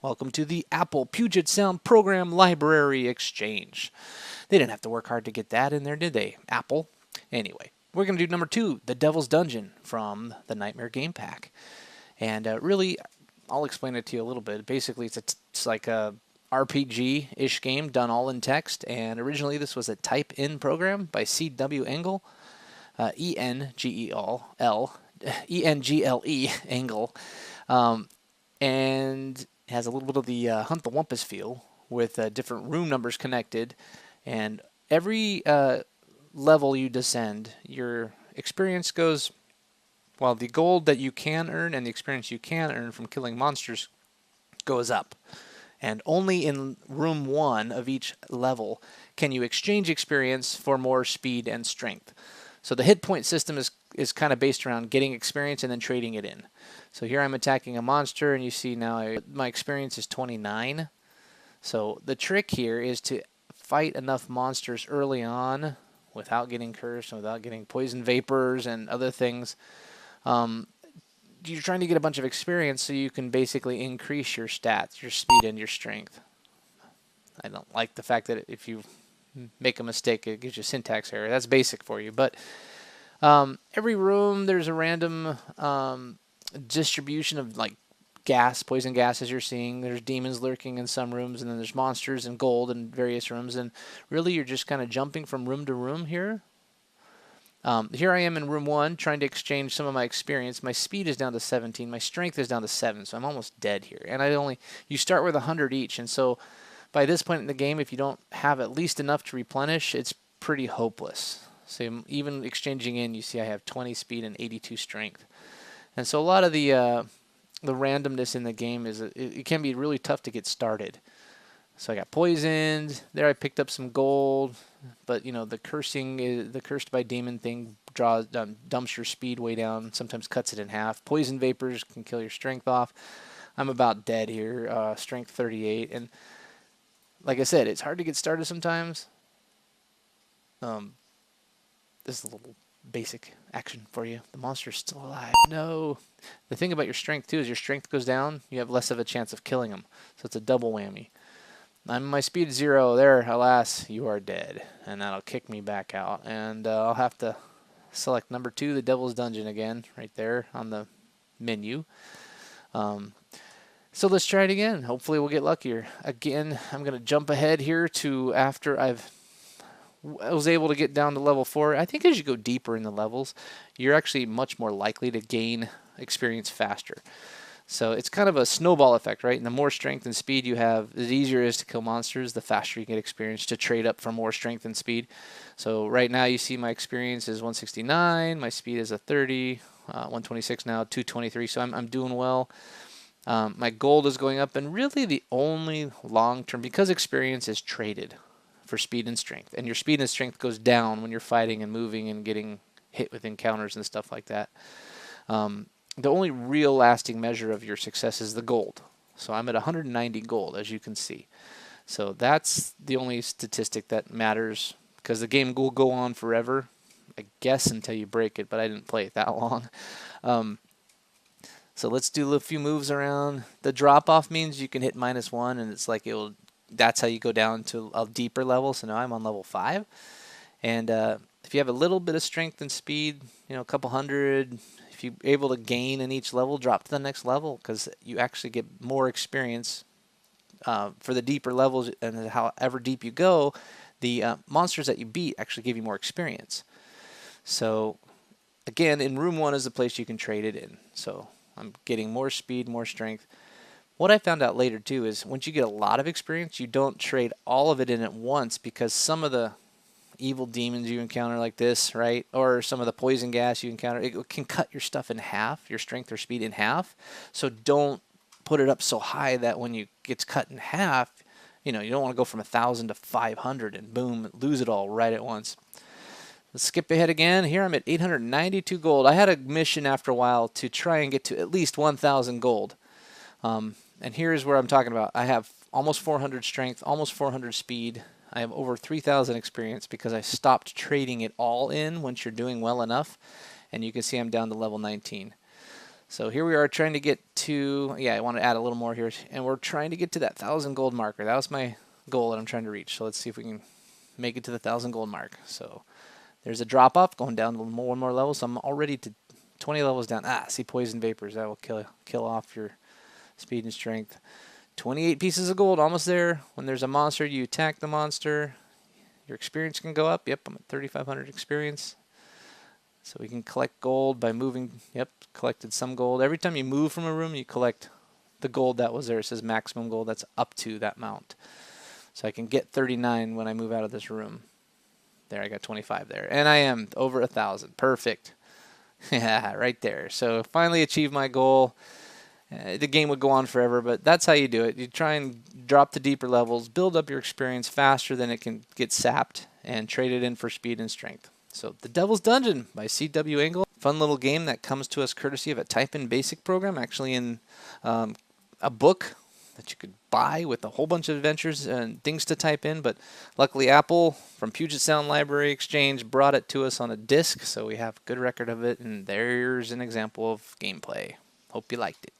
Welcome to the Apple Puget Sound Program Library Exchange. They didn't have to work hard to get that in there, did they, Apple? Anyway, we're going to do number 2, The Devil's Dungeon from the Nightmare Game Pack. And really, I'll explain it to you a little bit. Basically, it's like a RPG-ish game done all in text. And originally, this was a type-in program by C.W. Engle, E-N-G-L-E, Engle. And it has a little bit of the Hunt the Wumpus feel with different room numbers connected. And every level you descend, your experience goes, well, the gold that you can earn and the experience you can earn from killing monsters goes up. And only in room 1 of each level can you exchange experience for more speed and strength. So the hit point system is kind of based around getting experience and then trading it in. So here I'm attacking a monster, and you see now my experience is 29. So the trick here is to fight enough monsters early on without getting cursed, and without getting poison vapors and other things. You're trying to get a bunch of experience so you can basically increase your stats, your speed, and your strength. I don't like the fact that if you make a mistake, it gives you syntax error. That's basic for you. But every room, there's a random distribution of like poison gases you're seeing. There's demons lurking in some rooms, and then there's monsters and gold in various rooms. And really, you're just kind of jumping from room to room here. Here I am in room 1 trying to exchange some of my experience. My speed is down to 17. My strength is down to 7, so I'm almost dead here. And you start with 100 each, and so by this point in the game, if you don't have at least enough to replenish, it's pretty hopeless. So even exchanging in, you see I have 20 speed and 82 strength. And so a lot of the randomness in the game is it can be really tough to get started. So I got poisoned. There I picked up some gold, but the cursed by demon thing dumps your speed way down, sometimes cuts it in half. Poison vapors can kill your strength off. I'm about dead here, strength 38, and like I said, it's hard to get started sometimes. This is a little basic action for you. The monster's still alive. No. The thing about your strength, too, is your strength goes down, you have less of a chance of killing him. So it's a double whammy. My speed is 0. There, alas, you are dead. And that'll kick me back out. And I'll have to select number 2, the Devil's Dungeon again, right there on the menu. So let's try it again. Hopefully we'll get luckier. Again, I'm going to jump ahead here to after I was able to get down to level 4. I think as you go deeper in the levels, you're actually much more likely to gain experience faster. So it's kind of a snowball effect, right? And the more strength and speed you have, the easier it is to kill monsters, the faster you get experience to trade up for more strength and speed. So right now you see my experience is 169, my speed is a 30, 126 now, 223, so I'm doing well. My gold is going up, and really the only long-term, because experience is traded for speed and strength, and your speed and strength goes down when you're fighting and moving and getting hit with encounters and stuff like that. The only real lasting measure of your success is the gold. So I'm at 190 gold, as you can see. So that's the only statistic that matters, because the game will go on forever, I guess, until you break it, but I didn't play it that long. So let's do a few moves around. The drop-off means you can hit -1, and it's like that's how you go down to a deeper level. So now I'm on level 5. And if you have a little bit of strength and speed, a couple hundred, if you're able to gain in each level, drop to the next level, because you actually get more experience for the deeper levels. And however deep you go, the monsters that you beat actually give you more experience. So again, in room 1 is the place you can trade it in. So I'm getting more speed, more strength. What I found out later too is once you get a lot of experience, you don't trade all of it in at once, because some of the evil demons you encounter like this, right, or some of the poison gas you encounter, it can cut your stuff in half, your strength or speed in half. So don't put it up so high that when you gets cut in half, you don't want to go from 1,000 to 500 and boom, lose it all right at once. Let's skip ahead again. Here I'm at 892 gold. I had a mission after a while to try and get to at least 1,000 gold. And here's where I'm talking about. I have almost 400 strength, almost 400 speed. I have over 3,000 experience because I stopped trading it all in once you're doing well enough. And you can see I'm down to level 19. So here we are trying to get to, yeah, I want to add a little more here, and we're trying to get to that 1,000 gold marker. That was my goal that I'm trying to reach. So let's see if we can make it to the 1,000 gold mark. So there's a drop off going down one more level. So I'm already to 20 levels down. Ah, see poison vapors. That will kill off your speed and strength. 28 pieces of gold, almost there. When there's a monster, you attack the monster. Your experience can go up. Yep, I'm at 3,500 experience. So we can collect gold by moving. Yep, collected some gold. Every time you move from a room, you collect the gold that was there. It says maximum gold. That's up to that amount. So I can get 39 when I move out of this room. There, I got 25 there. And I am over 1,000. Perfect. Yeah, right there. So finally achieved my goal. The game would go on forever, but that's how you do it. You try and drop the deeper levels, build up your experience faster than it can get sapped, and trade it in for speed and strength. So The Devil's Dungeon by C.W. Engle. Fun little game that comes to us courtesy of a type-in basic program, actually in a book that you could buy with a whole bunch of adventures and things to type in. But luckily Apple from Puget Sound Library Exchange brought it to us on a disc, so we have a good record of it, and there's an example of gameplay. Hope you liked it.